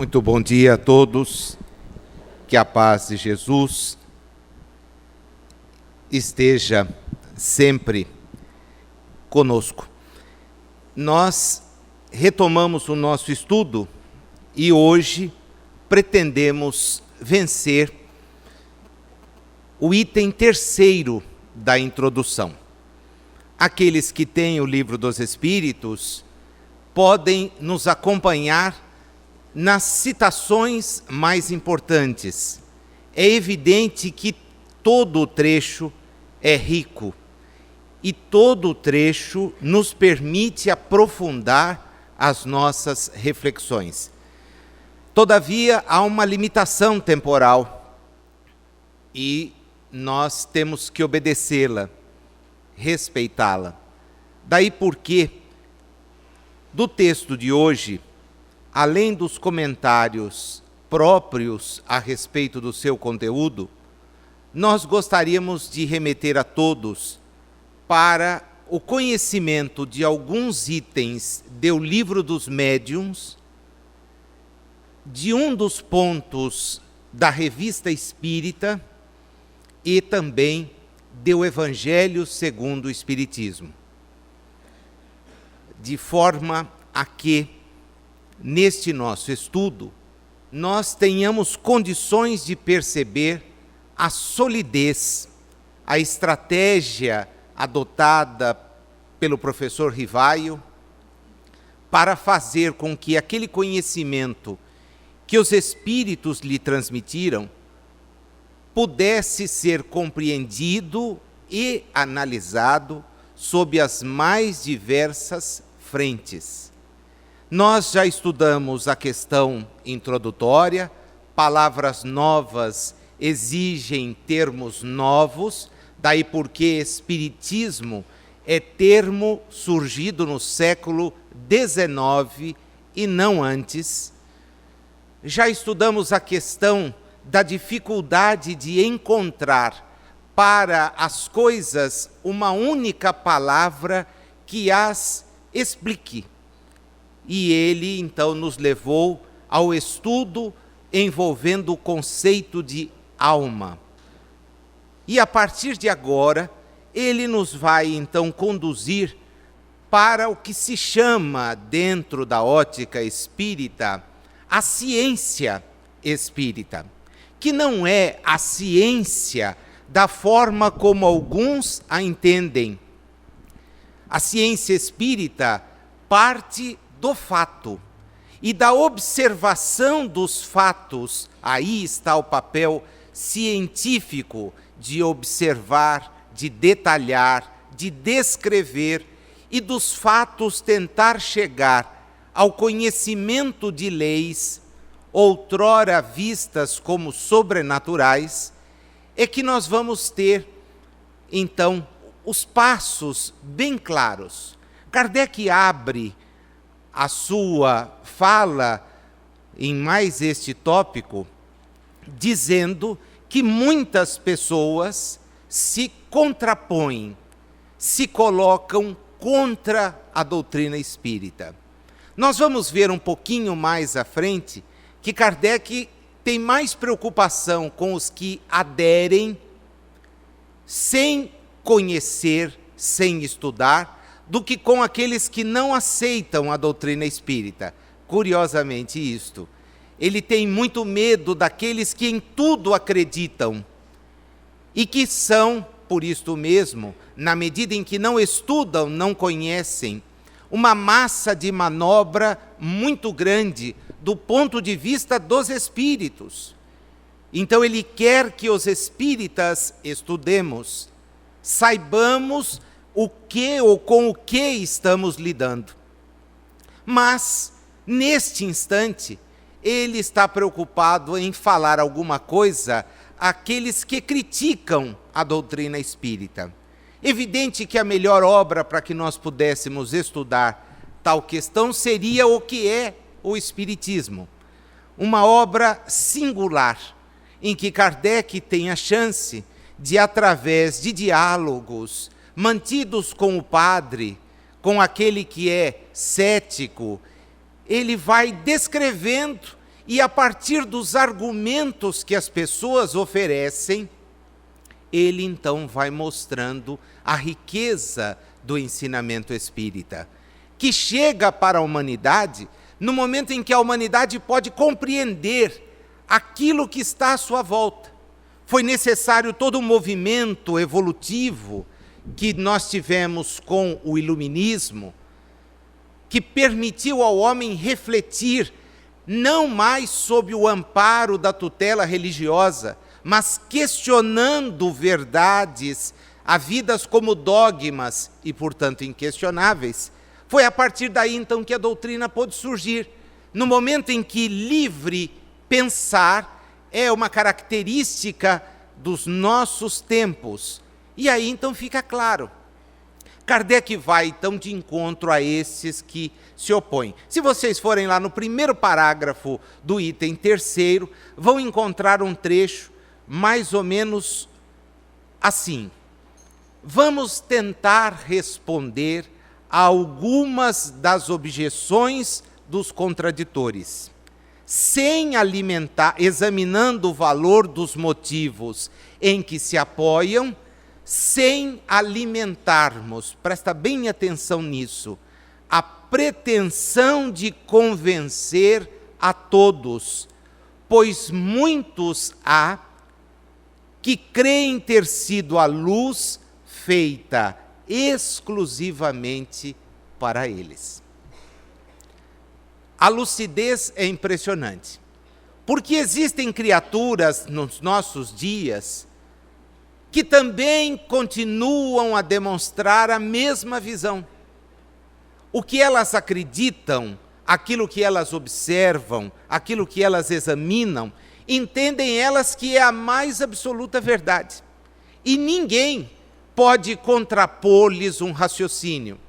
Muito bom dia a todos, que a paz de Jesus esteja sempre conosco. Nós retomamos o nosso estudo e hoje pretendemos vencer o item terceiro da introdução. Aqueles que têm o Livro dos Espíritos podem nos acompanhar nas citações mais importantes. É evidente que todo o trecho é rico e todo o trecho nos permite aprofundar as nossas reflexões. Todavia, há uma limitação temporal e nós temos que obedecê-la, respeitá-la. Daí porque, do texto de hoje, além dos comentários próprios a respeito do seu conteúdo, nós gostaríamos de remeter a todos para o conhecimento de alguns itens do Livro dos Médiuns, de um dos pontos da Revista Espírita e também do Evangelho segundo o Espiritismo, de forma a que neste nosso estudo, nós tenhamos condições de perceber a solidez, a estratégia adotada pelo professor Rivaio para fazer com que aquele conhecimento que os Espíritos lhe transmitiram pudesse ser compreendido e analisado sob as mais diversas frentes. Nós já estudamos a questão introdutória, palavras novas exigem termos novos, daí porque espiritismo é termo surgido no século XIX e não antes. Já estudamos a questão da dificuldade de encontrar para as coisas uma única palavra que as explique. E ele, então, nos levou ao estudo envolvendo o conceito de alma. E a partir de agora, ele nos vai, então, conduzir para o que se chama, dentro da ótica espírita, a ciência espírita, que não é a ciência da forma como alguns a entendem. A ciência espírita parte do fato e da observação dos fatos. Aí está o papel científico de observar, de detalhar, de descrever e dos fatos tentar chegar ao conhecimento de leis, outrora vistas como sobrenaturais, é que nós vamos ter, então, os passos bem claros. Kardec abre a sua fala em mais este tópico, dizendo que muitas pessoas se contrapõem, se colocam contra a doutrina espírita. Nós vamos ver um pouquinho mais à frente que Kardec tem mais preocupação com os que aderem sem conhecer, sem estudar, do que com aqueles que não aceitam a doutrina espírita. Curiosamente isto, ele tem muito medo daqueles que em tudo acreditam e que são, por isto mesmo, na medida em que não estudam, não conhecem, uma massa de manobra muito grande do ponto de vista dos espíritos. Então ele quer que os espíritas estudemos, saibamos o que ou com o que estamos lidando. Mas, neste instante, ele está preocupado em falar alguma coisa àqueles que criticam a doutrina espírita. Evidente que a melhor obra para que nós pudéssemos estudar tal questão seria o que é o Espiritismo. Uma obra singular, em que Kardec tem a chance de, através de diálogos mantidos com o padre, com aquele que é cético, ele vai descrevendo e a partir dos argumentos que as pessoas oferecem, ele então vai mostrando a riqueza do ensinamento espírita, que chega para a humanidade no momento em que a humanidade pode compreender aquilo que está à sua volta. Foi necessário todo um movimento evolutivo que nós tivemos com o iluminismo, que permitiu ao homem refletir não mais sob o amparo da tutela religiosa, mas questionando verdades havidas como dogmas e, portanto, inquestionáveis. Foi a partir daí, então, que a doutrina pôde surgir, no momento em que livre pensar é uma característica dos nossos tempos. E aí, então, fica claro. Kardec vai, então, de encontro a esses que se opõem. Se vocês forem lá no primeiro parágrafo do item 3º, vão encontrar um trecho mais ou menos assim. Vamos tentar responder a algumas das objeções dos contraditores, sem alimentar, examinando o valor dos motivos em que se apoiam, sem alimentarmos, presta bem atenção nisso, a pretensão de convencer a todos, pois muitos há que creem ter sido a luz feita exclusivamente para eles. A lucidez é impressionante, porque existem criaturas nos nossos dias que também continuam a demonstrar a mesma visão. O que elas acreditam, aquilo que elas observam, aquilo que elas examinam, entendem elas que é a mais absoluta verdade. E ninguém pode contrapor-lhes um raciocínio.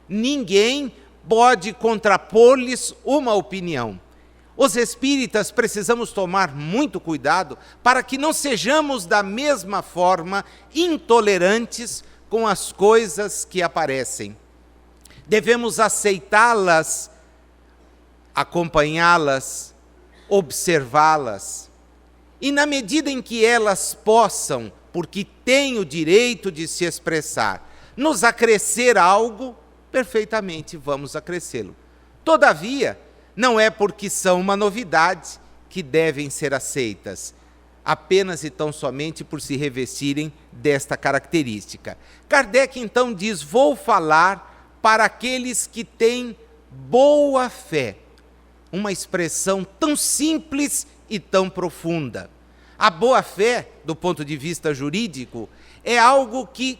Ninguém pode contrapor-lhes uma opinião. Os espíritas precisamos tomar muito cuidado para que não sejamos da mesma forma intolerantes com as coisas que aparecem. Devemos aceitá-las, acompanhá-las, observá-las. E na medida em que elas possam, porque têm o direito de se expressar, nos acrescer algo, perfeitamente vamos acrescê-lo. Todavia, não é porque são uma novidade que devem ser aceitas, apenas e tão somente por se revestirem desta característica. Kardec então diz: vou falar para aqueles que têm boa fé. Uma expressão tão simples e tão profunda. A boa-fé, do ponto de vista jurídico, é algo que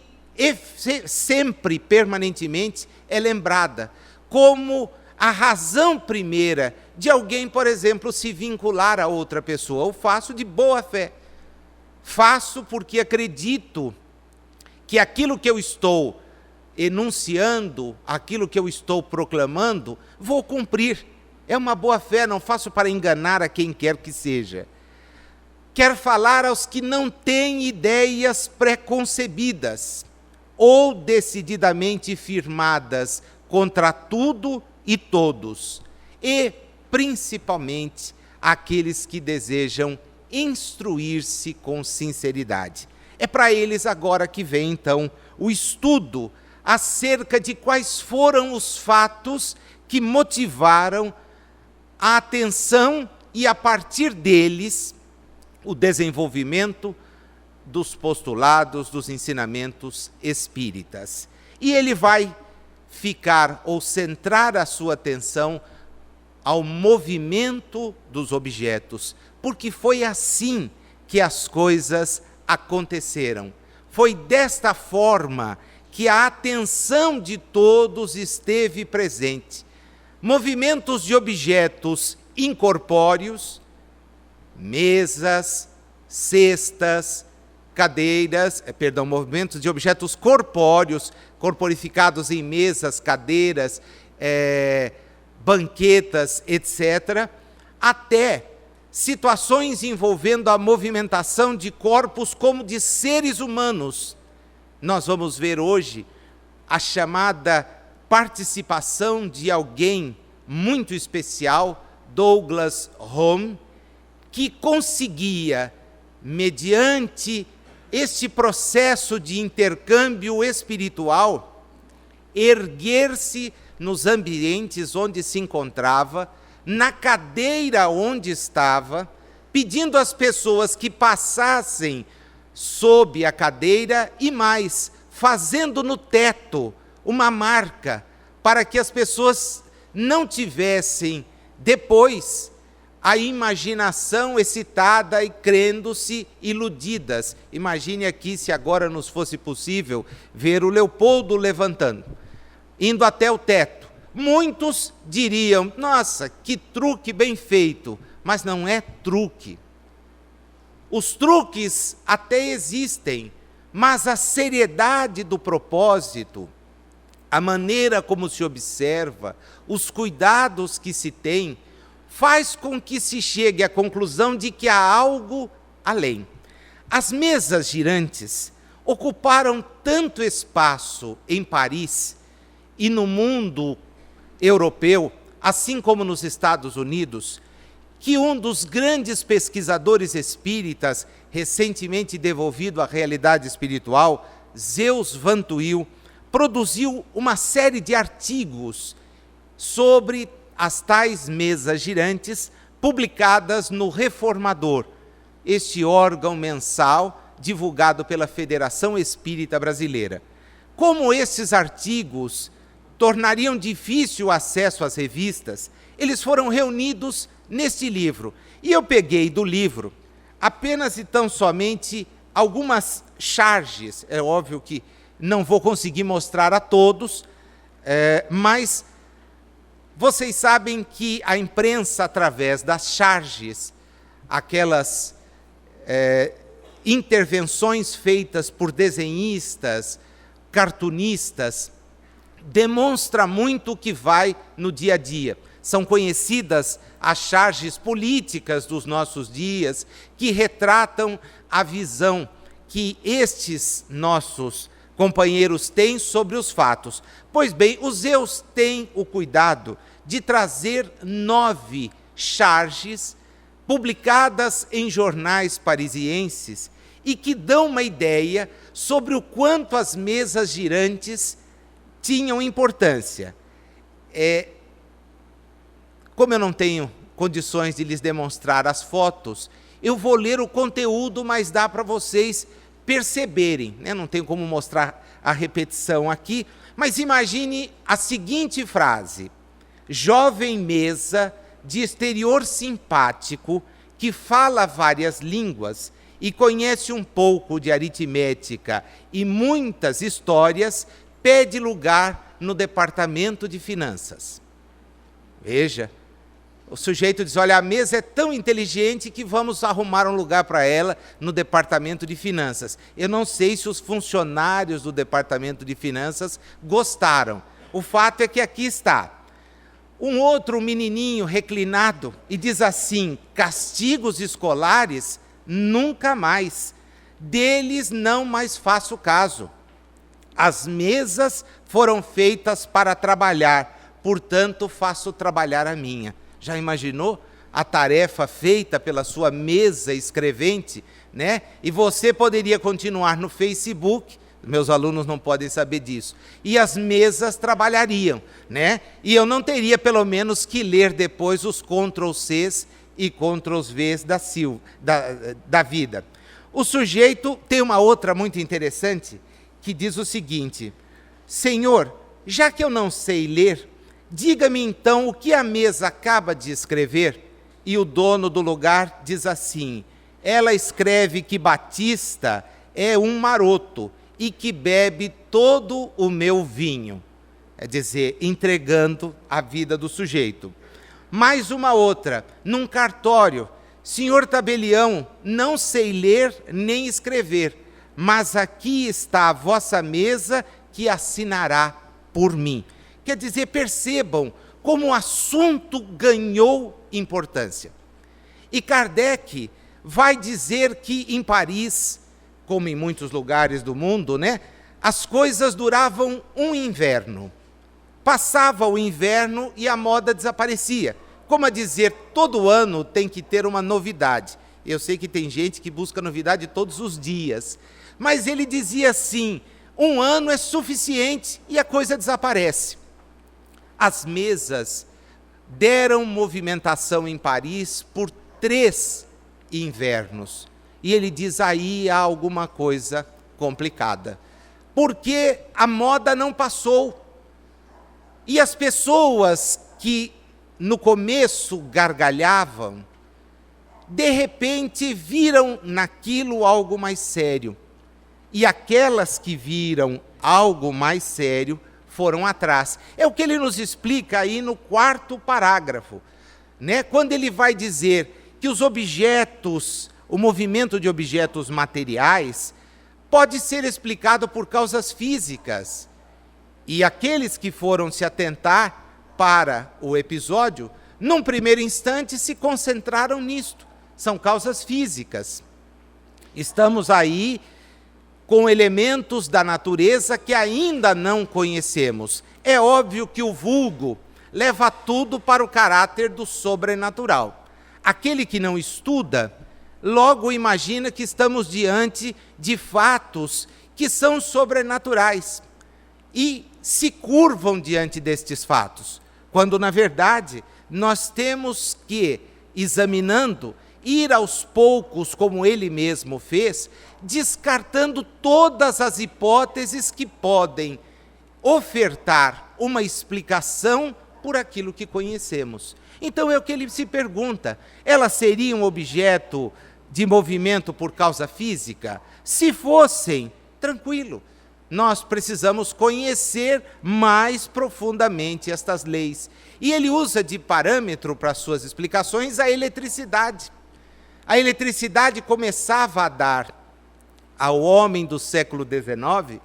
sempre, permanentemente, é lembrada como a razão primeira de alguém, por exemplo, se vincular a outra pessoa. Eu faço de boa-fé. Faço porque acredito que aquilo que eu estou enunciando, aquilo que eu estou proclamando, vou cumprir. É uma boa-fé, não faço para enganar a quem quer que seja. Quer falar aos que não têm ideias preconcebidas ou decididamente firmadas contra tudo e todos, e principalmente aqueles que desejam instruir-se com sinceridade. É para eles agora que vem então o estudo acerca de quais foram os fatos que motivaram a atenção e, a partir deles, o desenvolvimento dos postulados, dos ensinamentos espíritas. E ele vai ficar ou centrar a sua atenção ao movimento dos objetos, porque foi assim que as coisas aconteceram. Foi desta forma que a atenção de todos esteve presente. Movimentos de objetos incorpóreos, mesas, cestas, cadeiras, movimentos de objetos corpóreos, corporificados em mesas, cadeiras, banquetas, etc., até situações envolvendo a movimentação de corpos como de seres humanos. Nós vamos ver hoje a chamada participação de alguém muito especial Douglas Home, que conseguia, mediante este processo de intercâmbio espiritual, erguer-se nos ambientes onde se encontrava, na cadeira onde estava, pedindo às pessoas que passassem sob a cadeira e mais, fazendo no teto uma marca para que as pessoas não tivessem depois a imaginação excitada e crendo-se iludidas. Imagine aqui se agora nos fosse possível ver o Leopoldo levantando, indo até o teto. Muitos diriam, nossa, que truque bem feito, mas não é truque. Os truques até existem, mas a seriedade do propósito, a maneira como se observa, os cuidados que se tem, faz com que se chegue à conclusão de que há algo além. As mesas girantes ocuparam tanto espaço em Paris e no mundo europeu, assim como nos Estados Unidos, que um dos grandes pesquisadores espíritas, recentemente devolvido à realidade espiritual, Zeus Van Tuyl, produziu uma série de artigos sobre as tais mesas girantes, publicadas no Reformador, este órgão mensal divulgado pela Federação Espírita Brasileira. Como esses artigos tornariam difícil o acesso às revistas, eles foram reunidos neste livro. E eu peguei do livro apenas e tão somente algumas charges. É óbvio que não vou conseguir mostrar a todos, mas vocês sabem que a imprensa, através das charges, aquelas intervenções feitas por desenhistas, cartunistas, demonstra muito o que vai no dia a dia. São conhecidas as charges políticas dos nossos dias, que retratam a visão que estes nossos companheiros têm sobre os fatos. Pois bem, o Zeus tem o cuidado de trazer 9 charges publicadas em jornais parisienses e que dão uma ideia sobre o quanto as mesas girantes tinham importância. Como eu não tenho condições de lhes demonstrar as fotos, eu vou ler o conteúdo, mas dá para vocês perceberem, né? Não tenho como mostrar a repetição aqui, mas imagine a seguinte frase: jovem mesa de exterior simpático, que fala várias línguas e conhece um pouco de aritmética e muitas histórias, pede lugar no departamento de finanças. Veja, o sujeito diz, olha, a mesa é tão inteligente que vamos arrumar um lugar para ela no departamento de finanças. Eu não sei se os funcionários do departamento de finanças gostaram. O fato é que aqui está. Um outro menininho reclinado e diz assim, castigos escolares, nunca mais. Deles não mais faço caso. As mesas foram feitas para trabalhar, portanto faço trabalhar a minha. Já imaginou a tarefa feita pela sua mesa escrevente, né? E você poderia continuar no Facebook, meus alunos não podem saber disso, e as mesas trabalhariam, né? E eu não teria pelo menos que ler depois os Ctrl+Cs e Ctrl+Vs da vida. O sujeito tem uma outra muito interessante, que diz o seguinte, Senhor, já que eu não sei ler, diga-me então o que a mesa acaba de escrever. E o dono do lugar diz assim, ela escreve que Batista é um maroto e que bebe todo o meu vinho. É dizer, entregando a vida do sujeito. Mais uma outra, num cartório, senhor tabelião, não sei ler nem escrever, mas aqui está a vossa mesa que assinará por mim. Quer dizer, percebam como o assunto ganhou importância. E Kardec vai dizer que em Paris, como em muitos lugares do mundo, né, as coisas duravam um inverno. Passava o inverno e a moda desaparecia. como a dizer, todo ano tem que ter uma novidade. Eu sei que tem gente que busca novidade todos os dias, mas ele dizia assim, um ano é suficiente e a coisa desaparece. As mesas deram movimentação em Paris por 3 invernos. E ele diz, aí há alguma coisa complicada. Porque a moda não passou. E as pessoas que no começo gargalhavam, de repente viram naquilo algo mais sério. E aquelas que viram algo mais sério foram atrás. É o que ele nos explica aí no 4º parágrafo, né? Quando ele vai dizer que os objetos, o movimento de objetos materiais, pode ser explicado por causas físicas. E aqueles que foram se atentar para o episódio, num primeiro instante se concentraram nisto. São causas físicas. Estamos aí com elementos da natureza que ainda não conhecemos. É óbvio que o vulgo leva tudo para o caráter do sobrenatural. Aquele que não estuda, logo imagina que estamos diante de fatos que são sobrenaturais e se curvam diante destes fatos, quando, na verdade, nós temos que, examinando, ir aos poucos, como ele mesmo fez, descartando todas as hipóteses que podem ofertar uma explicação por aquilo que conhecemos. Então é o que ele se pergunta, ela seria um objeto de movimento por causa física? Se fossem, tranquilo, nós precisamos conhecer mais profundamente estas leis. E ele usa de parâmetro para suas explicações a eletricidade. A eletricidade começava a dar ao homem do século XIX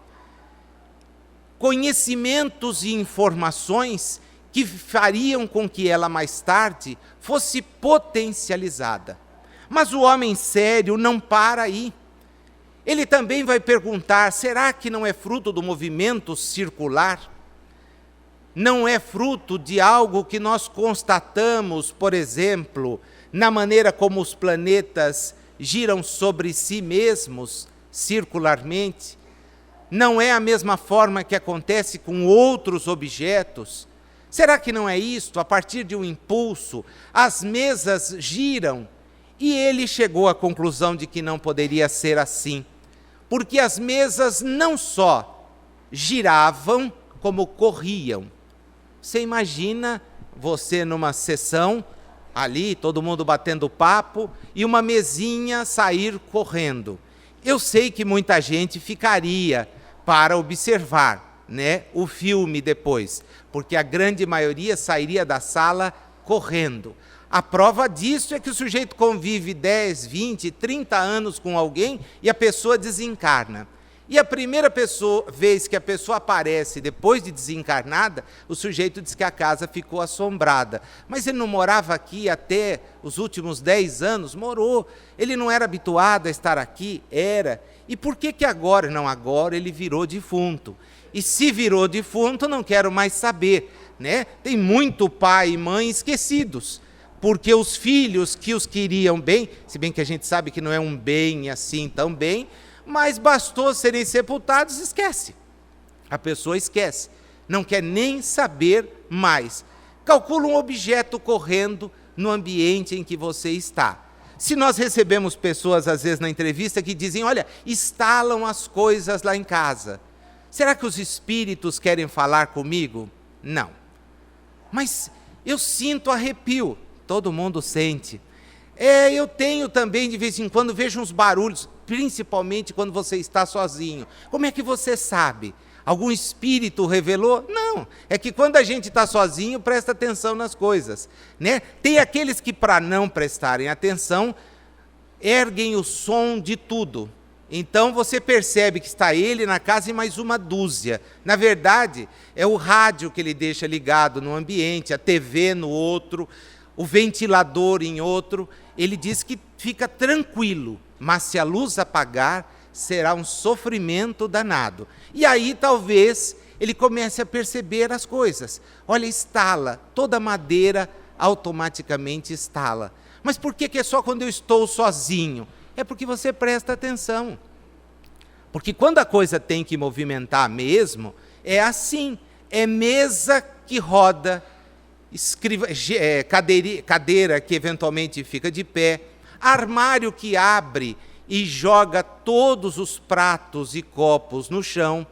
conhecimentos e informações que fariam com que ela mais tarde fosse potencializada. Mas o homem sério não para aí. Ele também vai perguntar, será que não é fruto do movimento circular? Não é fruto de algo que nós constatamos, por exemplo, na maneira como os planetas giram sobre si mesmos, circularmente? Não é a mesma forma que acontece com outros objetos? Será que não é isto? A partir de um impulso, as mesas giram. E ele chegou à conclusão de que não poderia ser assim, porque as mesas não só giravam, como corriam. Você imagina você numa sessão, ali, todo mundo batendo papo, e uma mesinha sair correndo. Eu sei que muita gente ficaria para observar, né, o filme depois, porque a grande maioria sairia da sala correndo. A prova disso é que o sujeito convive 10, 20, 30 anos com alguém e a pessoa desencarna. E a primeira vez que a pessoa aparece depois de desencarnada, o sujeito diz que a casa ficou assombrada. Mas ele não morava aqui até os últimos 10 anos? Morou. Ele não era habituado a estar aqui? Era. E por que agora? Não, agora ele virou defunto. E se virou defunto, não quero mais saber, né? Tem muito pai e mãe esquecidos, porque os filhos que os queriam bem, se bem que a gente sabe que não é um bem assim tão bem, mas bastou serem sepultados, esquece. A pessoa esquece, não quer nem saber mais. Calcula um objeto correndo no ambiente em que você está. Se nós recebemos pessoas, às vezes, na entrevista, que dizem, olha, estalam as coisas lá em casa. Será que os espíritos querem falar comigo? Não. Mas eu sinto arrepio. Todo mundo sente. Eu tenho também, de vez em quando, vejo uns barulhos, principalmente quando você está sozinho. Como é que você sabe? Algum espírito revelou? Não, é que quando a gente está sozinho, presta atenção nas coisas, né? Tem aqueles que, para não prestarem atenção, erguem o som de tudo. Então você percebe que está ele na casa e mais uma dúzia. Na verdade, é o rádio que ele deixa ligado no ambiente, a TV no outro, o ventilador em outro. Ele diz que fica tranquilo, mas se a luz apagar, será um sofrimento danado. E aí talvez ele comece a perceber as coisas. Olha, estala, toda a madeira automaticamente estala. Mas por que é só quando eu estou sozinho? É porque você presta atenção. Porque quando a coisa tem que movimentar mesmo, é assim. É mesa que roda, cadeira que eventualmente fica de pé, armário que abre e joga todos os pratos e copos no chão,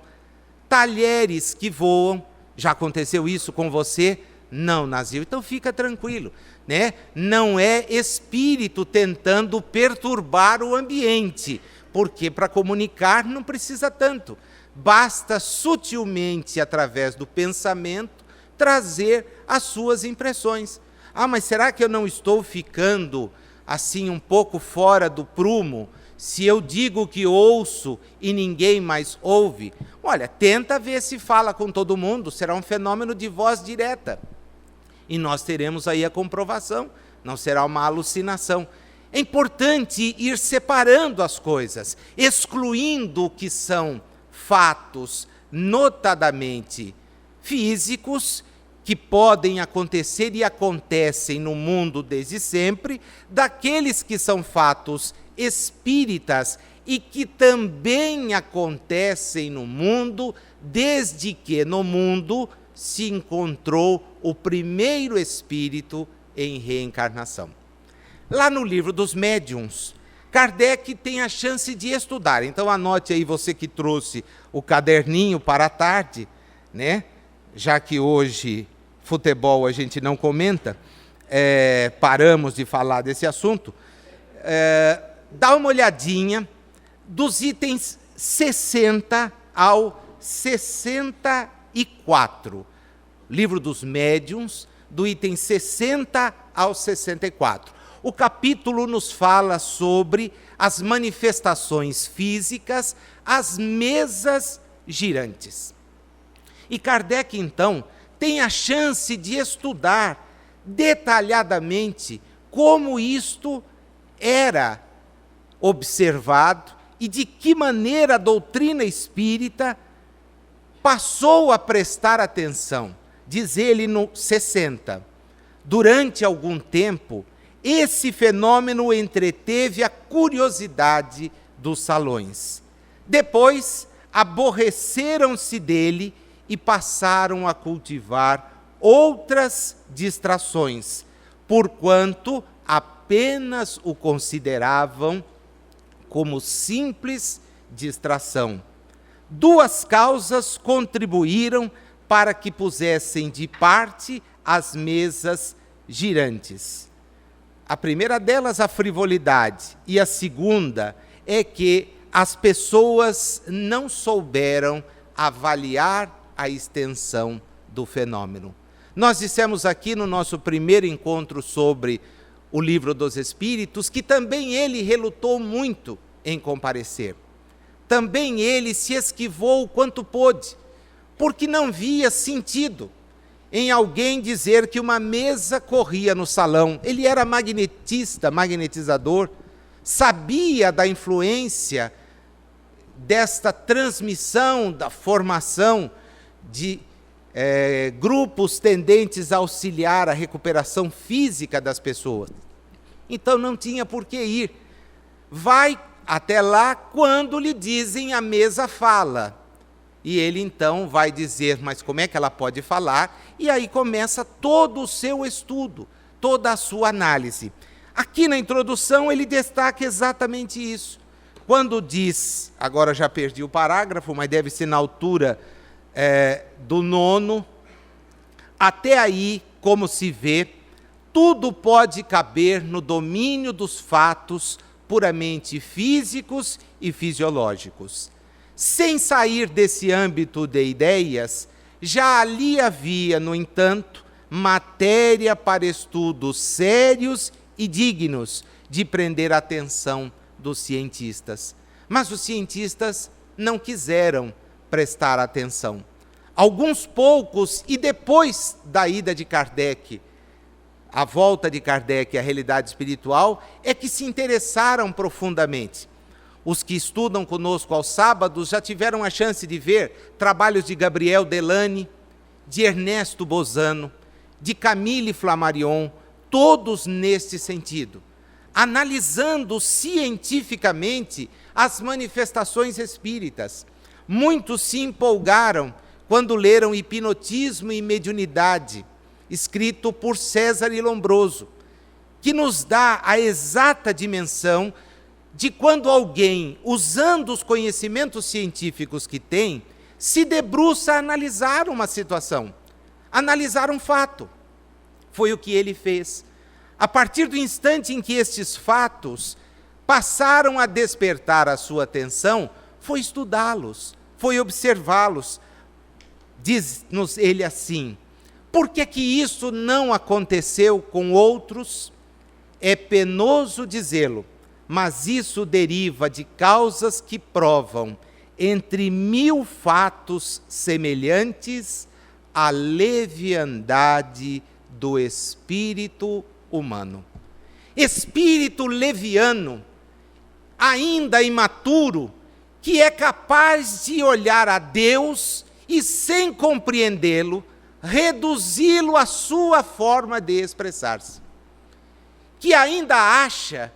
talheres que voam. Já aconteceu isso com você? Não, Nazil. Então fica tranquilo, né? Não é espírito tentando perturbar o ambiente, porque para comunicar não precisa tanto. Basta sutilmente, através do pensamento, trazer as suas impressões. Ah, mas será que eu não estou ficando assim um pouco fora do prumo? Se eu digo que ouço e ninguém mais ouve, olha, tenta ver se fala com todo mundo, será um fenômeno de voz direta. E nós teremos aí a comprovação, não será uma alucinação. É importante ir separando as coisas, excluindo o que são fatos notadamente físicos, que podem acontecer e acontecem no mundo desde sempre, daqueles que são fatos espíritas e que também acontecem no mundo, desde que no mundo se encontrou o primeiro espírito em reencarnação. Lá no livro dos médiuns, Kardec tem a chance de estudar. Então anote aí, você que trouxe o caderninho para a tarde, né? Já que hoje futebol a gente não comenta, paramos de falar desse assunto, dá uma olhadinha dos itens 60 ao 64. Livro dos Médiuns, do item 60 ao 64. O capítulo nos fala sobre as manifestações físicas, as mesas girantes. E Kardec, então, tem a chance de estudar detalhadamente como isto era observado e de que maneira a doutrina espírita passou a prestar atenção. Diz ele no 60, durante algum tempo, esse fenômeno entreteve a curiosidade dos salões. Depois, aborreceram-se dele e passaram a cultivar outras distrações, porquanto apenas o consideravam como simples distração. Duas causas contribuíram para que pusessem de parte as mesas girantes. A primeira delas, a frivolidade, e a segunda é que as pessoas não souberam avaliar a extensão do fenômeno. Nós dissemos aqui no nosso primeiro encontro sobre o Livro dos Espíritos que também ele relutou muito em comparecer. Também ele se esquivou o quanto pôde, porque não via sentido em alguém dizer que uma mesa corria no salão. Ele era magnetizador, sabia da influência desta transmissão, da formação de grupos tendentes a auxiliar a recuperação física das pessoas. Então não tinha por que ir. Vai até lá quando lhe dizem a mesa fala. E ele então vai dizer, mas como é que ela pode falar? E aí começa todo o seu estudo, toda a sua análise. Aqui na introdução ele destaca exatamente isso. Quando diz, agora já perdi o parágrafo, mas deve ser na altura do 9, até aí, como se vê, tudo pode caber no domínio dos fatos puramente físicos e fisiológicos. Sem sair desse âmbito de ideias, já ali havia, no entanto, matéria para estudos sérios e dignos de prender a atenção dos cientistas. Mas os cientistas não quiseram prestar atenção. Alguns poucos, e depois da ida de Kardec, a volta de Kardec à realidade espiritual, é que se interessaram profundamente. Os que estudam conosco aos sábados já tiveram a chance de ver trabalhos de Gabriel Delany, de Ernesto Bozano, de Camille Flammarion, todos neste sentido, analisando cientificamente as manifestações espíritas. Muitos se empolgaram quando leram Hipnotismo e Mediunidade, escrito por César e Lombroso, que nos dá a exata dimensão de quando alguém, usando os conhecimentos científicos que tem, se debruça a analisar uma situação, analisar um fato. Foi o que ele fez. A partir do instante em que estes fatos passaram a despertar a sua atenção, foi estudá-los, foi observá-los. Diz-nos ele assim: por que que isso não aconteceu com outros? É penoso dizê-lo, mas isso deriva de causas que provam, entre 1000 fatos semelhantes, a leviandade do espírito humano. Espírito leviano, ainda imaturo, que é capaz de olhar a Deus e, sem compreendê-lo, reduzi-lo à sua forma de expressar-se. Que ainda acha,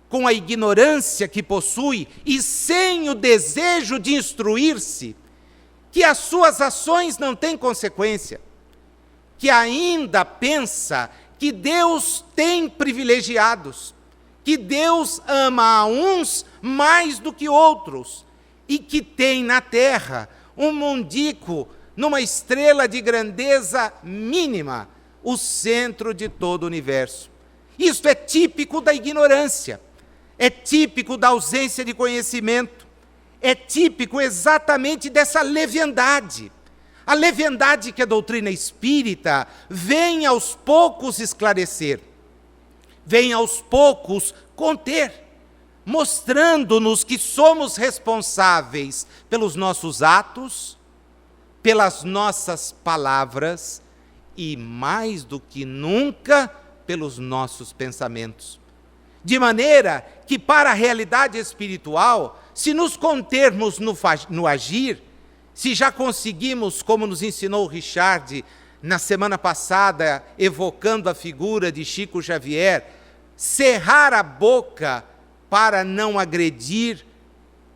com a ignorância que possui e sem o desejo de instruir-se, que as suas ações não têm consequência, que ainda pensa que Deus tem privilegiados, que Deus ama a uns mais do que outros, e que tem na terra um mundico, numa estrela de grandeza mínima, o centro de todo o universo. Isto é típico da ignorância, é típico da ausência de conhecimento, é típico exatamente dessa leviandade. A leviandade que a doutrina espírita vem aos poucos esclarecer, vem aos poucos conter, mostrando-nos que somos responsáveis pelos nossos atos, pelas nossas palavras e, mais do que nunca, pelos nossos pensamentos. De maneira que, para a realidade espiritual, se nos contermos no agir, se já conseguimos, como nos ensinou Richard na semana passada, evocando a figura de Chico Xavier, cerrar a boca para não agredir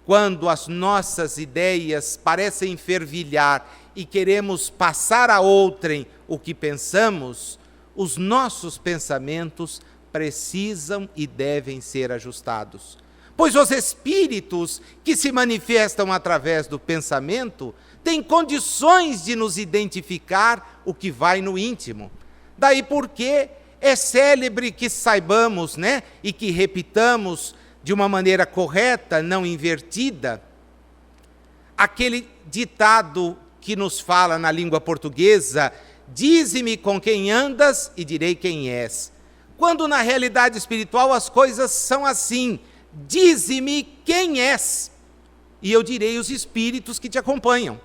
quando as nossas ideias parecem fervilhar e queremos passar a outrem o que pensamos, os nossos pensamentos precisam e devem ser ajustados. Pois os espíritos que se manifestam através do pensamento têm condições de nos identificar o que vai no íntimo. Daí porque é célebre que saibamos, e que repitamos de uma maneira correta, não invertida, aquele ditado que nos fala na língua portuguesa: dize-me com quem andas e direi quem és. Quando na realidade espiritual as coisas são assim: dize-me quem és, e eu direi os espíritos que te acompanham.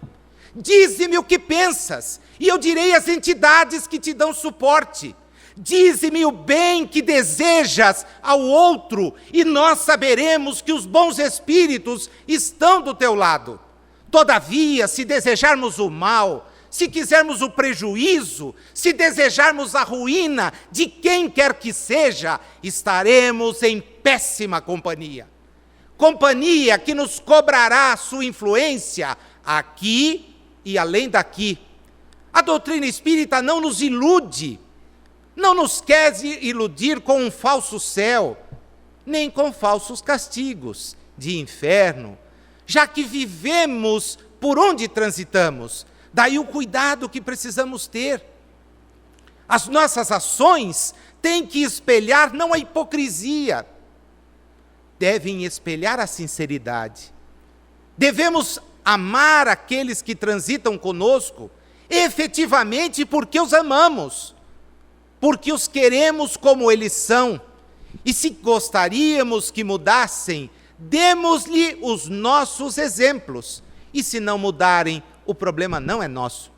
Dize-me o que pensas, e eu direi as entidades que te dão suporte. Dize-me o bem que desejas ao outro, e nós saberemos que os bons espíritos estão do teu lado. Todavia, se desejarmos o mal, se quisermos o prejuízo, se desejarmos a ruína de quem quer que seja, estaremos em péssima companhia. Companhia que nos cobrará sua influência aqui e além daqui. A doutrina espírita não nos ilude, não nos quer iludir com um falso céu, nem com falsos castigos de inferno, já que vivemos por onde transitamos. Daí o cuidado que precisamos ter. As nossas ações têm que espelhar não a hipocrisia, devem espelhar a sinceridade. Devemos amar aqueles que transitam conosco, efetivamente porque os amamos, porque os queremos como eles são. E se gostaríamos que mudassem, demos-lhe os nossos exemplos. E se não mudarem, o problema não é nosso.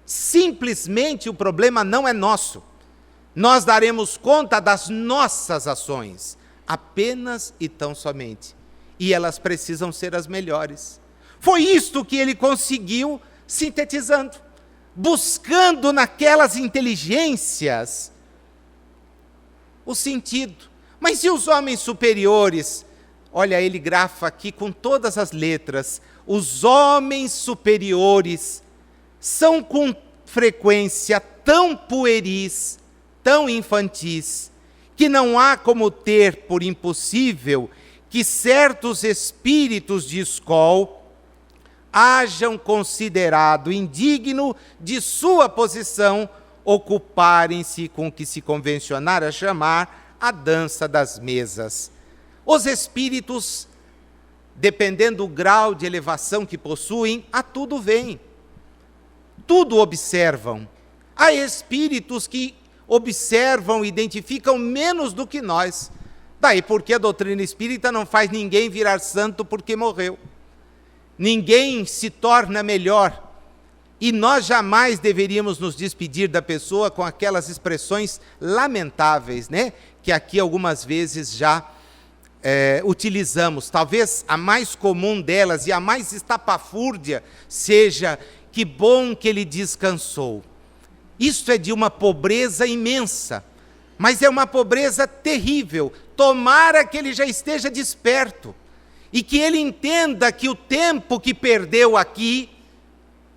Simplesmente o problema não é nosso. Nós daremos conta das nossas ações, apenas e tão somente. E elas precisam ser as melhores. Foi isto que ele conseguiu sintetizando. buscando naquelas inteligências o sentido. Mas e os homens superiores? Olha, ele grafa aqui com todas as letras. Os homens superiores são com frequência tão pueris, tão infantis, que não há como ter por impossível que certos espíritos de escola hajam considerado indigno de sua posição ocuparem-se com o que se convencionara chamar a dança das mesas. Os espíritos, dependendo do grau de elevação que possuem, a tudo veem, tudo observam. Há espíritos que observam e identificam menos do que nós. Daí porque a doutrina espírita não faz ninguém virar santo porque morreu. Ninguém se torna melhor. E nós jamais deveríamos nos despedir da pessoa com aquelas expressões lamentáveis, né? Que aqui algumas vezes já utilizamos. Talvez a mais comum delas e a mais estapafúrdia seja: que bom que ele descansou. Isso é de uma pobreza imensa, mas é uma pobreza terrível. Tomara que ele já esteja desperto e que ele entenda que o tempo que perdeu aqui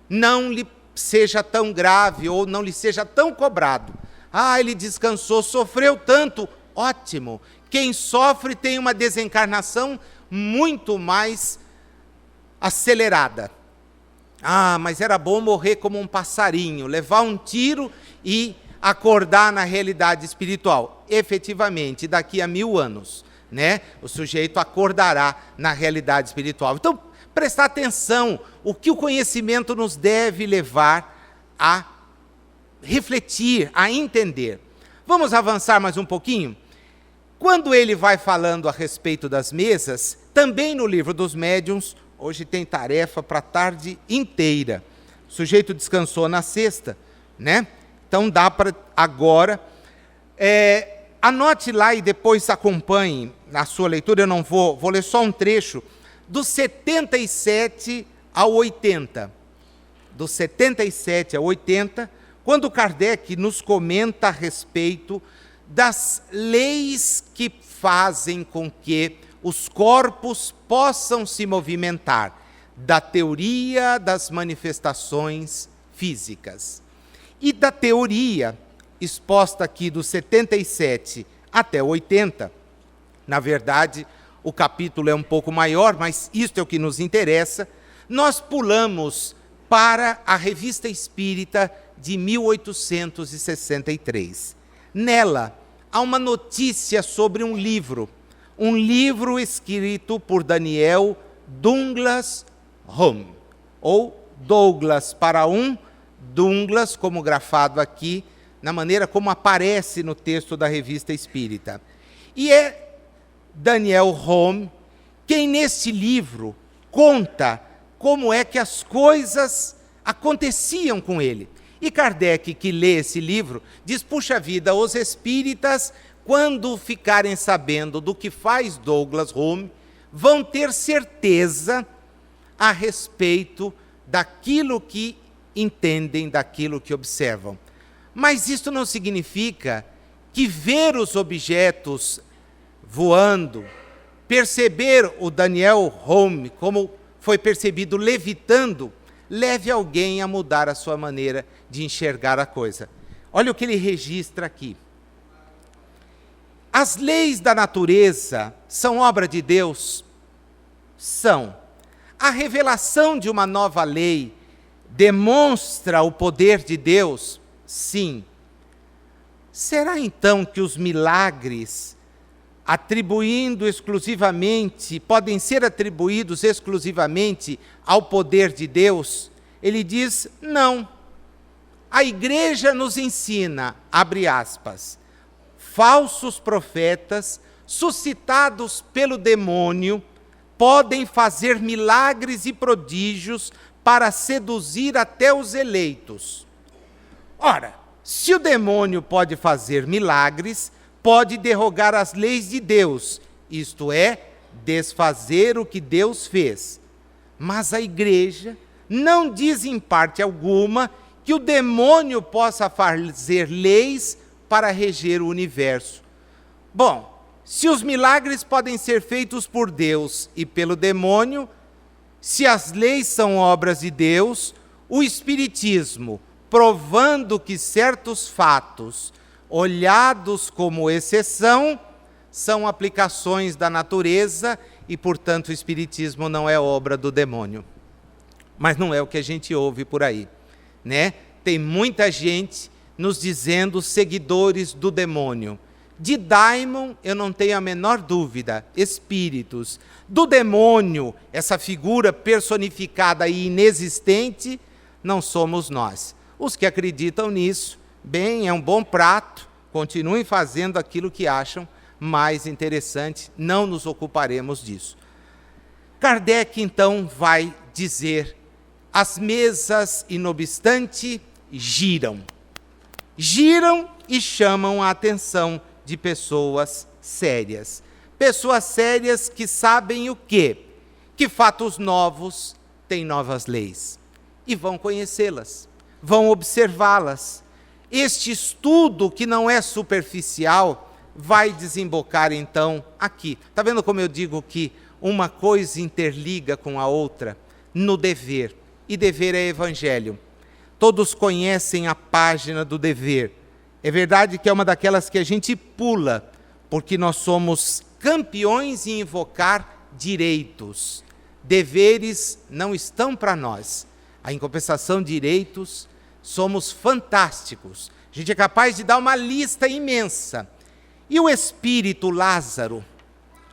não lhe seja tão grave ou não lhe seja tão cobrado. Ah, ele descansou, sofreu tanto, ótimo. Quem sofre tem uma desencarnação muito mais acelerada. Ah, mas era bom morrer como um passarinho, levar um tiro e acordar na realidade espiritual. Efetivamente, daqui a 1000 anos, né, o sujeito acordará na realidade espiritual. Então, prestar atenção, o que o conhecimento nos deve levar a refletir, a entender. Vamos avançar mais um pouquinho? Quando ele vai falando a respeito das mesas, também no livro dos médiuns, hoje tem tarefa para a tarde inteira. O sujeito descansou na sexta, né? Então dá para agora. Anote lá e depois acompanhe na sua leitura. Eu não vou ler só um trecho, do 77 ao 80. Do 77 ao 80, quando Kardec nos comenta a respeito das leis que fazem com que os corpos possam se movimentar, da teoria das manifestações físicas. E da teoria, exposta aqui do 77 até 80, na verdade, o capítulo é um pouco maior, mas isto é o que nos interessa, nós pulamos para a Revista Espírita de 1863. Nela, há uma notícia sobre um livro escrito por Daniel Douglas Home, ou Douglas para um, Douglas, como grafado aqui, na maneira como aparece no texto da Revista Espírita. E é Daniel Home quem, neste livro, conta como é que as coisas aconteciam com ele. E Kardec, que lê esse livro, diz: puxa vida, os espíritas, quando ficarem sabendo do que faz Douglas Home, vão ter certeza a respeito daquilo que entendem, daquilo que observam. Mas isto não significa que ver os objetos voando, perceber o Daniel Home, como foi percebido levitando, leve alguém a mudar a sua maneira de enxergar a coisa. Olha o que ele registra aqui. As leis da natureza são obra de Deus? São. A revelação de uma nova lei demonstra o poder de Deus? Sim. Será então que os milagres, podem ser atribuídos exclusivamente ao poder de Deus? Ele diz: não. A Igreja nos ensina, abre aspas, falsos profetas, suscitados pelo demônio, podem fazer milagres e prodígios para seduzir até os eleitos. Ora, se o demônio pode fazer milagres, pode derrogar as leis de Deus, isto é, desfazer o que Deus fez. Mas a Igreja não diz em parte alguma que o demônio possa fazer leis para reger o universo. Bom, se os milagres podem ser feitos por Deus e pelo demônio, se as leis são obras de Deus, o Espiritismo, provando que certos fatos, olhados como exceção, são aplicações da natureza e, portanto, o Espiritismo não é obra do demônio. Mas não é o que a gente ouve por aí, né? Tem muita gente nos dizendo seguidores do demônio. De daimon, eu não tenho a menor dúvida, espíritos. Do demônio, essa figura personificada e inexistente, não somos nós. Os que acreditam nisso, bem, é um bom prato, continuem fazendo aquilo que acham mais interessante, não nos ocuparemos disso. Kardec, então, vai dizer: as mesas, inobstante, giram. Giram e chamam a atenção de pessoas sérias. Pessoas sérias que sabem o quê? Que fatos novos têm novas leis. E vão conhecê-las, vão observá-las. Este estudo, que não é superficial, vai desembocar então aqui. Está vendo como eu digo que uma coisa interliga com a outra? No dever. E dever é evangelho. Todos conhecem a página do dever. É verdade que é uma daquelas que a gente pula, porque nós somos campeões em invocar direitos. Deveres não estão para nós. Em compensação, direitos, somos fantásticos. A gente é capaz de dar uma lista imensa. E o espírito Lázaro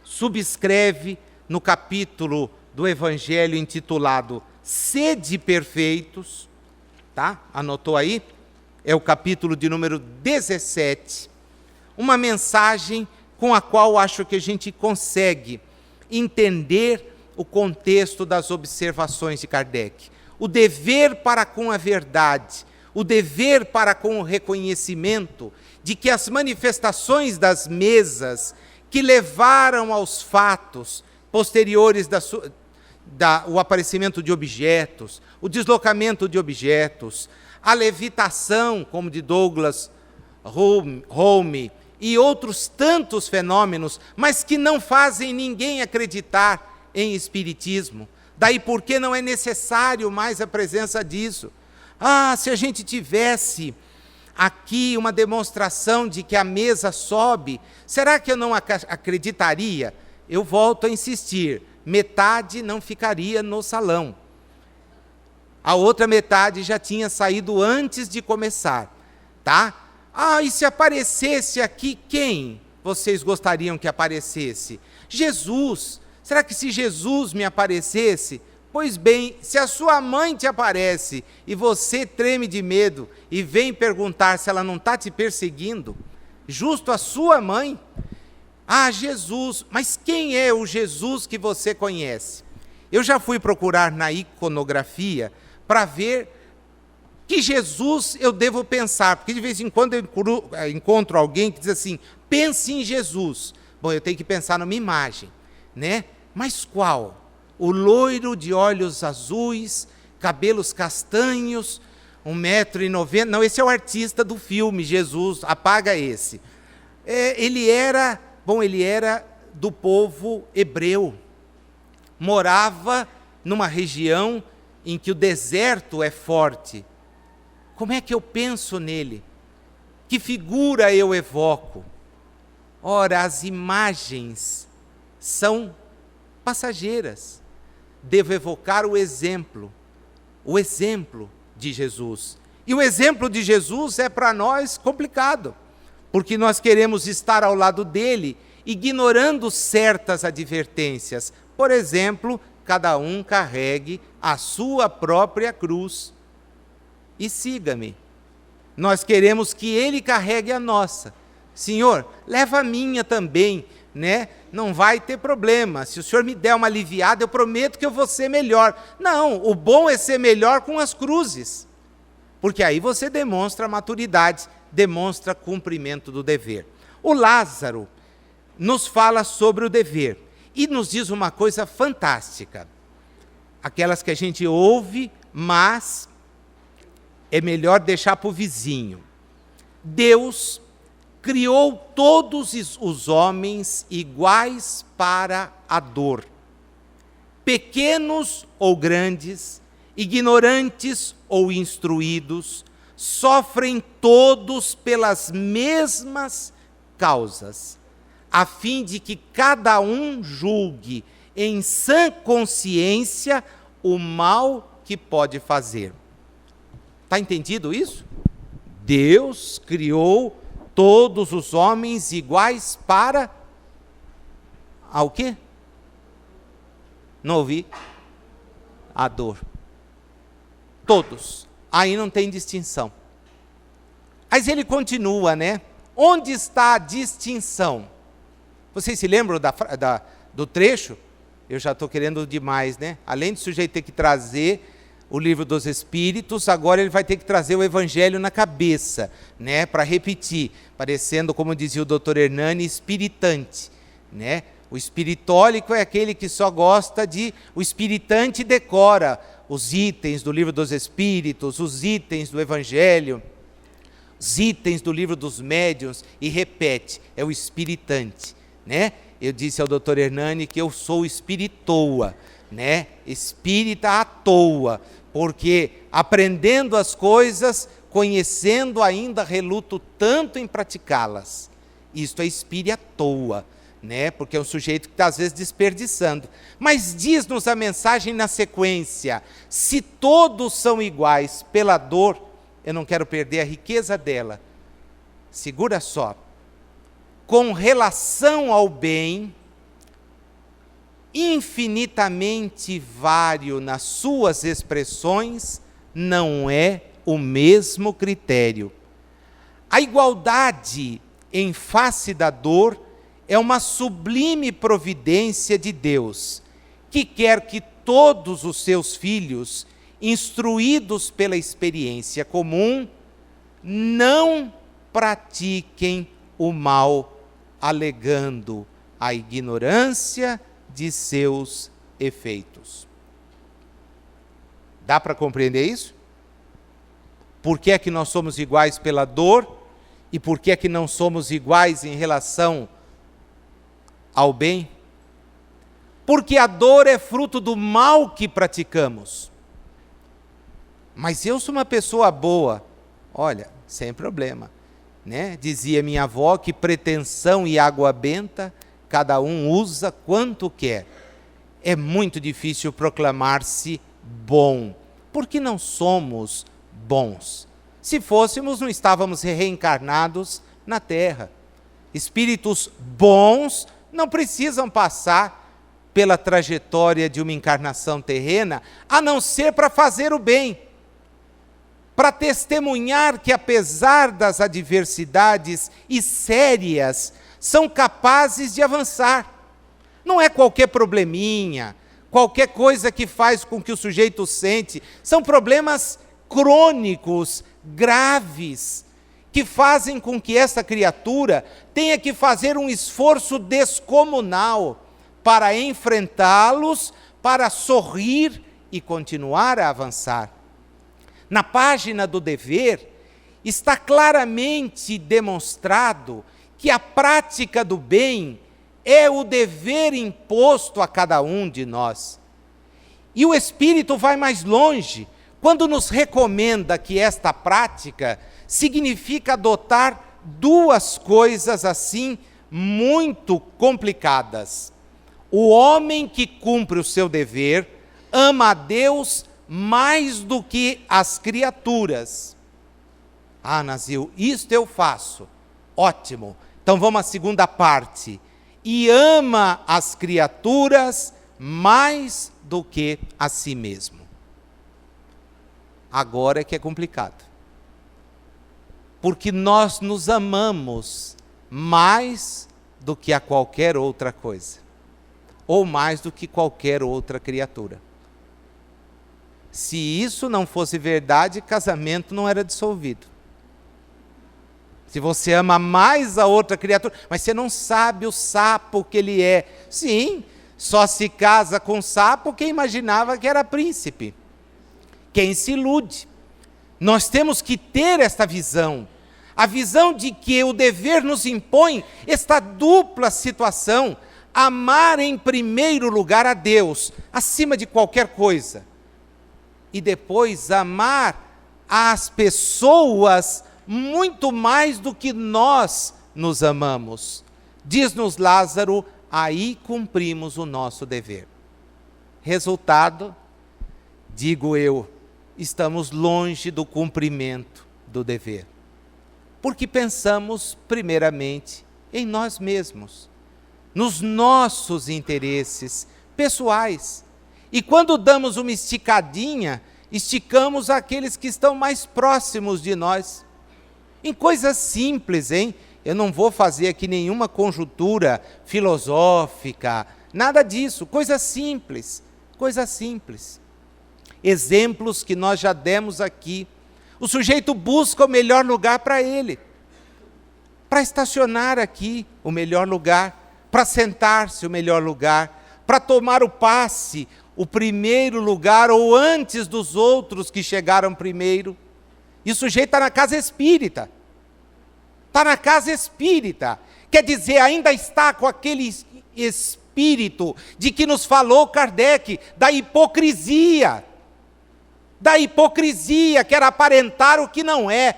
subscreve no capítulo do Evangelho intitulado Sede Perfeitos, tá? Anotou aí? É o capítulo de número 17, uma mensagem com a qual acho que a gente consegue entender o contexto das observações de Kardec. O dever para com a verdade, o dever para com o reconhecimento de que as manifestações das mesas que levaram aos fatos posteriores o aparecimento de objetos, o deslocamento de objetos, a levitação, como de Douglas Home, e outros tantos fenômenos, mas que não fazem ninguém acreditar em espiritismo. Daí porque não é necessário mais a presença disso. Se a gente tivesse aqui uma demonstração de que a mesa sobe, será que eu não acreditaria? Eu volto a insistir, metade não ficaria no salão. A outra metade já tinha saído antes de começar, tá? E se aparecesse aqui, quem vocês gostariam que aparecesse? Jesus. Será que se Jesus me aparecesse? Pois bem, se a sua mãe te aparece e você treme de medo e vem perguntar se ela não está te perseguindo, justo a sua mãe? Jesus, mas quem é o Jesus que você conhece? Eu já fui procurar na iconografia para ver que Jesus eu devo pensar, porque de vez em quando eu encontro alguém que diz assim, pense em Jesus. Bom, eu tenho que pensar numa imagem, né? Mas qual? O loiro de olhos azuis, cabelos castanhos, 1,90 m. Não, esse é o artista do filme, Jesus, apaga esse. Ele era do povo hebreu. Morava numa região em que o deserto é forte. Como é que eu penso nele? Que figura eu evoco? Ora, as imagens são passageiras. Devo evocar o exemplo de Jesus. E o exemplo de Jesus é para nós complicado, porque nós queremos estar ao lado dele, ignorando certas advertências. Por exemplo, cada um carregue a sua própria cruz e siga-me. Nós queremos que ele carregue a nossa. Senhor, leva a minha também, né? Não vai ter problema. Se o Senhor me der uma aliviada, eu prometo que eu vou ser melhor. Não, o bom é ser melhor com as cruzes. Porque aí você demonstra maturidade, demonstra cumprimento do dever. O Lázaro nos fala sobre o dever e nos diz uma coisa fantástica. Aquelas que a gente ouve, mas é melhor deixar para o vizinho. Deus criou todos os homens iguais para a dor. Pequenos ou grandes, ignorantes ou instruídos, sofrem todos pelas mesmas causas, a fim de que cada um julgue em sã consciência o mal que pode fazer. Está entendido isso? Deus criou todos os homens iguais para o quê? Não ouvi? A dor. Todos. Aí não tem distinção. Mas ele continua, né? Onde está a distinção? Vocês se lembram do trecho? Eu já estou querendo demais, né? Além do sujeito ter que trazer o livro dos Espíritos, agora ele vai ter que trazer o Evangelho na cabeça, né? Para repetir, parecendo, como dizia o Dr. Hernani, espiritante, né? O espiritólico é aquele que só gosta de... O espiritante decora os itens do livro dos Espíritos, os itens do Evangelho, os itens do livro dos Médiuns e repete, é o espiritante, né? Eu disse ao Dr. Hernani que eu sou espiritoa, né? Espírita à toa, porque aprendendo as coisas, conhecendo ainda, reluto tanto em praticá-las. Isto é espírito à toa, né? Porque é um sujeito que está às vezes desperdiçando. Mas diz-nos a mensagem na sequência: se todos são iguais pela dor, eu não quero perder a riqueza dela. Segura só. Com relação ao bem, infinitamente vário nas suas expressões, não é o mesmo critério. A igualdade em face da dor é uma sublime providência de Deus, que quer que todos os seus filhos, instruídos pela experiência comum, não pratiquem o mal, alegando a ignorância de seus efeitos. Dá para compreender isso? Por que é que nós somos iguais pela dor e por que é que não somos iguais em relação ao bem? Porque a dor é fruto do mal que praticamos. Mas eu sou uma pessoa boa. Olha, sem problema, né? Dizia minha avó que pretensão e água benta cada um usa quanto quer. É muito difícil proclamar-se bom, porque não somos bons. Se fôssemos, não estávamos reencarnados na Terra. Espíritos bons não precisam passar pela trajetória de uma encarnação terrena, a não ser para fazer o bem, para testemunhar que, apesar das adversidades e sérias, são capazes de avançar. Não é qualquer probleminha, qualquer coisa que faz com que o sujeito sente. São problemas crônicos, graves, que fazem com que essa criatura tenha que fazer um esforço descomunal para enfrentá-los, para sorrir e continuar a avançar. Na página do dever, está claramente demonstrado que a prática do bem é o dever imposto a cada um de nós. E o Espírito vai mais longe, quando nos recomenda que esta prática significa adotar duas coisas assim muito complicadas. O homem que cumpre o seu dever ama a Deus mais do que as criaturas. Ah, Nazil, isto eu faço. Ótimo. Então vamos à segunda parte. E ama as criaturas mais do que a si mesmo. Agora é que é complicado. Porque nós nos amamos mais do que a qualquer outra coisa. Ou mais do que qualquer outra criatura. Se isso não fosse verdade, casamento não era dissolvido. Se você ama mais a outra criatura, mas você não sabe o sapo que ele é. Sim, só se casa com sapo quem imaginava que era príncipe. Quem se ilude. Nós temos que ter esta visão. A visão de que o dever nos impõe esta dupla situação: amar em primeiro lugar a Deus, acima de qualquer coisa, e depois amar as pessoas muito mais do que nós nos amamos. Diz-nos Lázaro: aí cumprimos o nosso dever. Resultado, digo eu, estamos longe do cumprimento do dever, porque pensamos primeiramente em nós mesmos, nos nossos interesses pessoais, e quando damos uma esticadinha, esticamos aqueles que estão mais próximos de nós, em coisas simples, hein? Eu não vou fazer aqui nenhuma conjuntura filosófica, nada disso, coisas simples. Exemplos que nós já demos aqui. O sujeito busca o melhor lugar para ele, para estacionar aqui, o melhor lugar, para sentar-se, o melhor lugar, para tomar o passe, o primeiro lugar, ou antes dos outros que chegaram primeiro. E o sujeito está na casa espírita. Quer dizer, ainda está com aquele espírito de que nos falou Kardec, da hipocrisia, quer aparentar o que não é,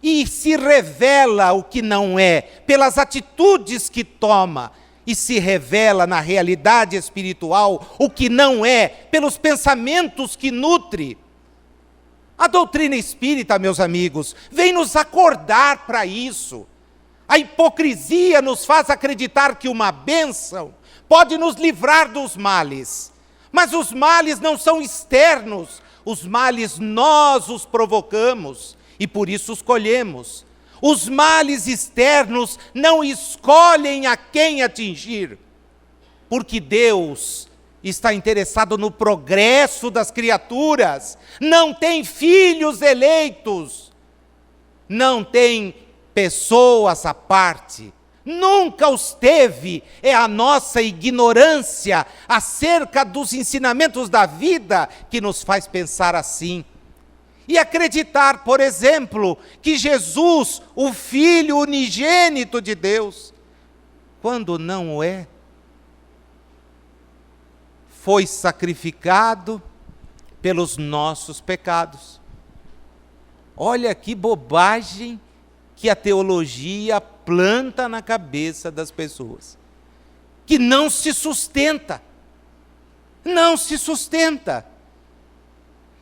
e se revela o que não é, pelas atitudes que toma, e se revela na realidade espiritual o que não é, pelos pensamentos que nutre. A doutrina espírita, meus amigos, vem nos acordar para isso. A hipocrisia nos faz acreditar que uma bênção pode nos livrar dos males. Mas os males não são externos, os males nós os provocamos e por isso os colhemos. Os males externos não escolhem a quem atingir, porque Deus está interessado no progresso das criaturas, não tem filhos eleitos, não tem pessoas à parte, nunca os teve. É a nossa ignorância acerca dos ensinamentos da vida que nos faz pensar assim. E acreditar, por exemplo, que Jesus, o Filho unigênito de Deus, quando não o é, foi sacrificado pelos nossos pecados. Olha que bobagem que a teologia planta na cabeça das pessoas, que não se sustenta.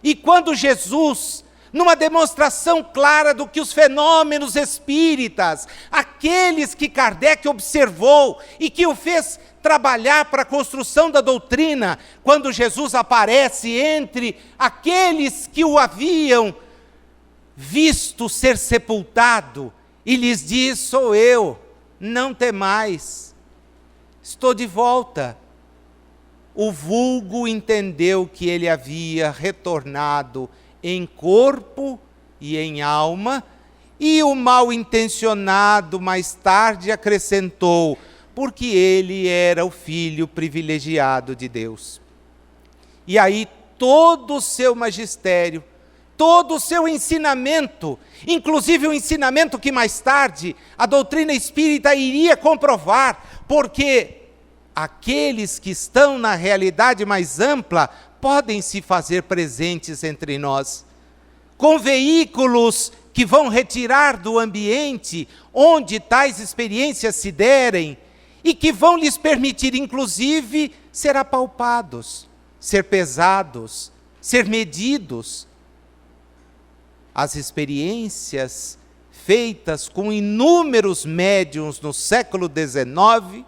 E quando Jesus, numa demonstração clara do que os fenômenos espíritas, aqueles que Kardec observou e que o fez trabalhar para a construção da doutrina, quando Jesus aparece entre aqueles que o haviam visto ser sepultado, e lhes diz: sou eu, não temais, estou de volta. O vulgo entendeu que ele havia retornado em corpo e em alma, e o mal intencionado mais tarde acrescentou: porque ele era o filho privilegiado de Deus. E aí todo o seu magistério, todo o seu ensinamento, inclusive o ensinamento que mais tarde a doutrina espírita iria comprovar, porque aqueles que estão na realidade mais ampla podem se fazer presentes entre nós, com veículos que vão retirar do ambiente onde tais experiências se derem e que vão lhes permitir, inclusive, ser apalpados, ser pesados, ser medidos. As experiências feitas com inúmeros médiuns no século XIX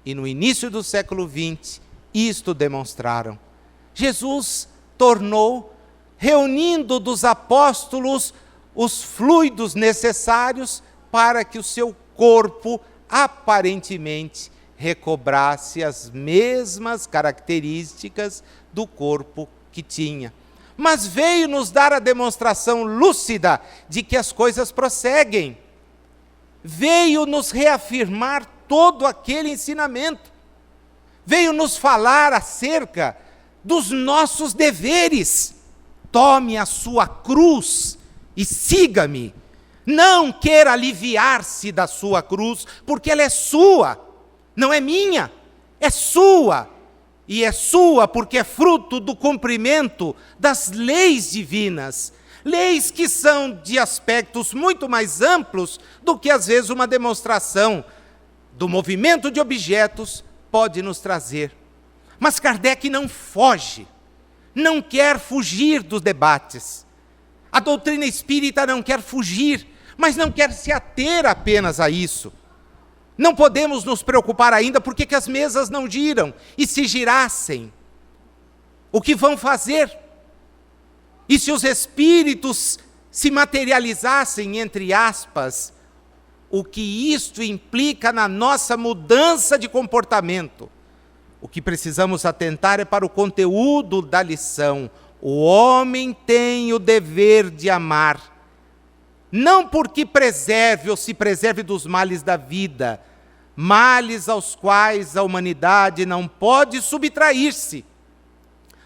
e no início do século XX, isto demonstraram. Jesus tornou, reunindo dos apóstolos os fluidos necessários para que o seu corpo aparentemente recobrasse as mesmas características do corpo que tinha. Mas veio nos dar a demonstração lúcida de que as coisas prosseguem. Veio nos reafirmar todo aquele ensinamento. Veio nos falar acerca dos nossos deveres. tome a sua cruz e siga-me. Não queira aliviar-se da sua cruz, porque ela é sua, não é minha, é sua. E é sua porque é fruto do cumprimento das leis divinas. Leis que são de aspectos muito mais amplos do que, às vezes, uma demonstração do movimento de objetos pode nos trazer. Mas Kardec não foge, não quer fugir dos debates. A doutrina espírita não quer fugir, mas não quer se ater apenas a isso. Não podemos nos preocupar ainda porque que as mesas não giram, e se girassem, o que vão fazer? E se os espíritos se materializassem, entre aspas, o que isto implica na nossa mudança de comportamento? O que precisamos atentar é para o conteúdo da lição. O homem tem o dever de amar, não porque preserve ou se preserve dos males da vida, males aos quais a humanidade não pode subtrair-se,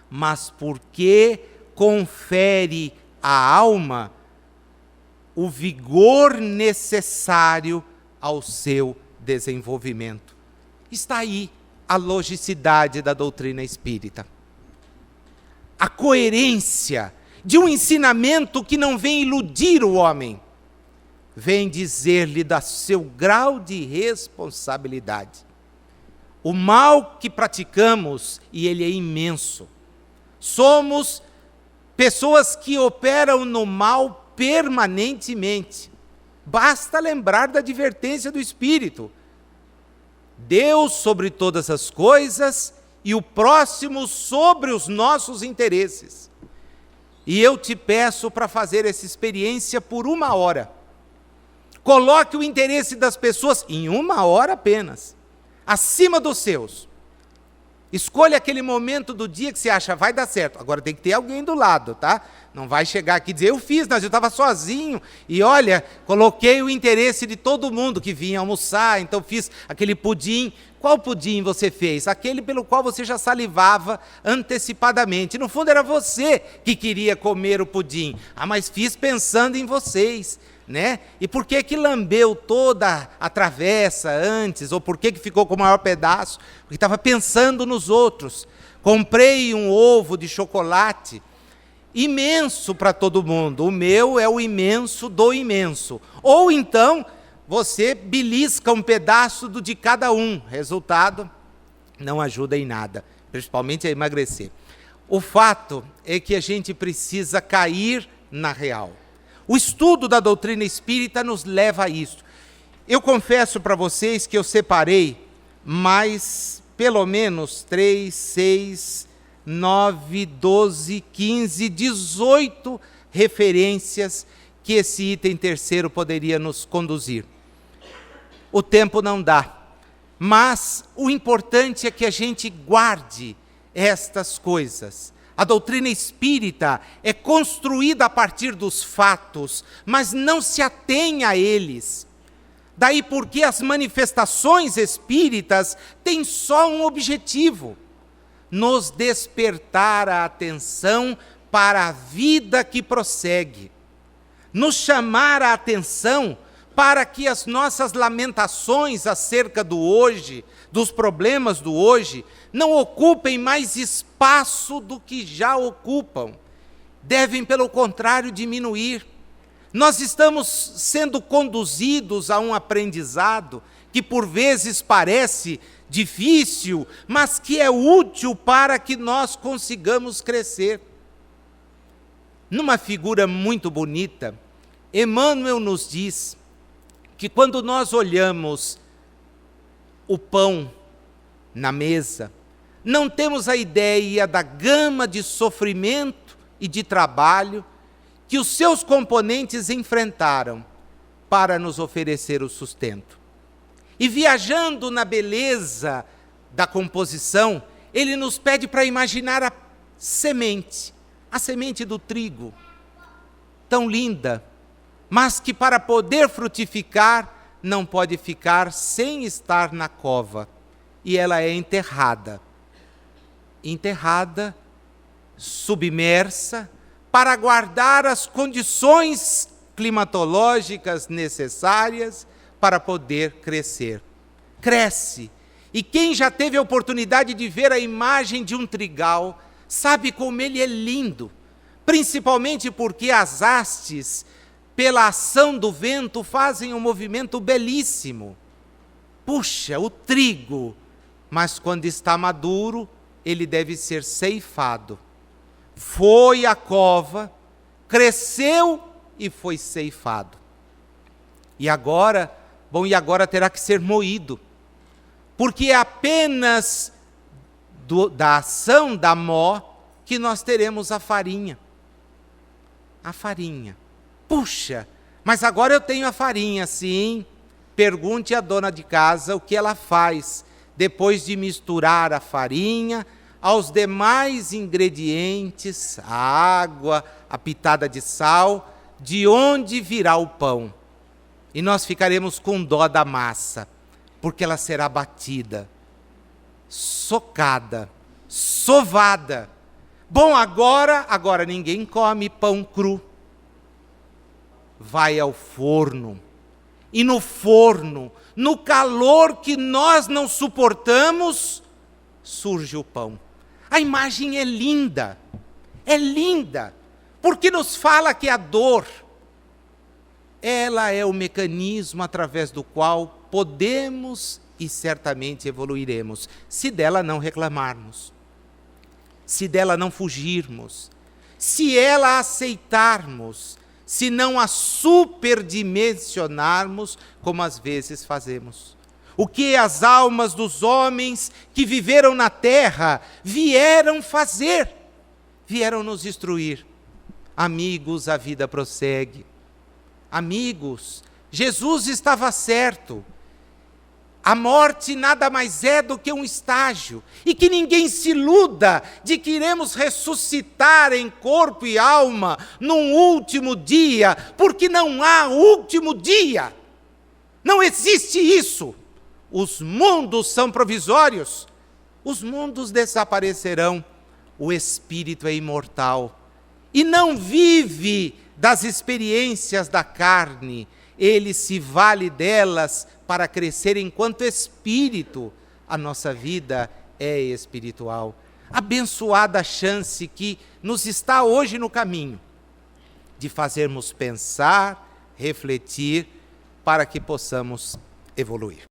mas porque confere à alma o vigor necessário ao seu desenvolvimento. Está aí a logicidade da doutrina espírita. A coerência de um ensinamento que não vem iludir o homem, vem dizer-lhe do seu grau de responsabilidade. O mal que praticamos, e ele é imenso, somos pessoas que operam no mal permanentemente. Basta lembrar da advertência do Espírito. Deus sobre todas as coisas e o próximo sobre os nossos interesses. E eu te peço para fazer essa experiência por 1 hora. Coloque o interesse das pessoas em 1 hora apenas, acima dos seus. Escolha aquele momento do dia que você acha vai dar certo. Agora tem que ter alguém do lado, tá? Não vai chegar aqui e dizer, eu fiz, mas eu estava sozinho. E olha, coloquei o interesse de todo mundo que vinha almoçar, então fiz aquele pudim. Qual pudim você fez? Aquele pelo qual você já salivava antecipadamente. No fundo era você que queria comer o pudim. Ah, mas fiz pensando em vocês, né? E por que que lambeu toda a travessa antes? Ou por que que ficou com o maior pedaço? Porque estava pensando nos outros. Comprei um ovo de chocolate imenso para todo mundo. O meu é o imenso do imenso. Ou então, você belisca um pedaço do de cada um. Resultado, não ajuda em nada, principalmente a emagrecer. O fato é que a gente precisa cair na real. O estudo da doutrina espírita nos leva a isso. Eu confesso para vocês que eu separei mais, pelo menos, 3, 6, 9, 12, 15, 18 referências que esse item terceiro poderia nos conduzir. O tempo não dá, mas o importante é que a gente guarde estas coisas. A doutrina espírita é construída a partir dos fatos, mas não se atém a eles. Daí porque as manifestações espíritas têm só um objetivo: nos despertar a atenção para a vida que prossegue, nos chamar a atenção para que as nossas lamentações acerca do hoje, dos problemas do hoje, não ocupem mais espaço do que já ocupam. Devem, pelo contrário, diminuir. Nós estamos sendo conduzidos a um aprendizado que por vezes parece difícil, mas que é útil para que nós consigamos crescer. Numa figura muito bonita, Emmanuel nos diz que quando nós olhamos o pão na mesa, não temos a ideia da gama de sofrimento e de trabalho que os seus componentes enfrentaram para nos oferecer o sustento. E viajando na beleza da composição, ele nos pede para imaginar a semente do trigo, tão linda, mas que para poder frutificar não pode ficar sem estar na cova. E ela é enterrada, submersa, para guardar as condições climatológicas necessárias para poder crescer. Cresce. E quem já teve a oportunidade de ver a imagem de um trigal, sabe como ele é lindo, principalmente porque as hastes, pela ação do vento, fazem um movimento belíssimo. Puxa, o trigo, mas quando está maduro, ele deve ser ceifado. Foi à cova, cresceu e foi ceifado. E agora terá que ser moído, porque é apenas da ação da mó que nós teremos a farinha. A farinha. Puxa, mas agora eu tenho a farinha, sim. Pergunte à dona de casa o que ela faz depois de misturar a farinha aos demais ingredientes, a água, a pitada de sal, de onde virá o pão. E nós ficaremos com dó da massa, porque ela será batida, socada, sovada. Bom, agora ninguém come pão cru. Vai ao forno. E no forno, no calor que nós não suportamos, surge o pão. A imagem é linda, porque nos fala que a dor, ela é o mecanismo através do qual podemos e certamente evoluiremos, se dela não reclamarmos, se dela não fugirmos, se ela aceitarmos, se não a superdimensionarmos, como às vezes fazemos. O que as almas dos homens que viveram na terra vieram fazer? Vieram nos destruir. Amigos, a vida prossegue. Amigos, Jesus estava certo. A morte nada mais é do que um estágio, e que ninguém se iluda de que iremos ressuscitar em corpo e alma num último dia, porque não há último dia. Não existe isso. Os mundos são provisórios, os mundos desaparecerão, o espírito é imortal e não vive das experiências da carne, ele se vale delas para crescer enquanto espírito. A nossa vida é espiritual. Abençoada a chance que nos está hoje no caminho de fazermos pensar, refletir, para que possamos evoluir.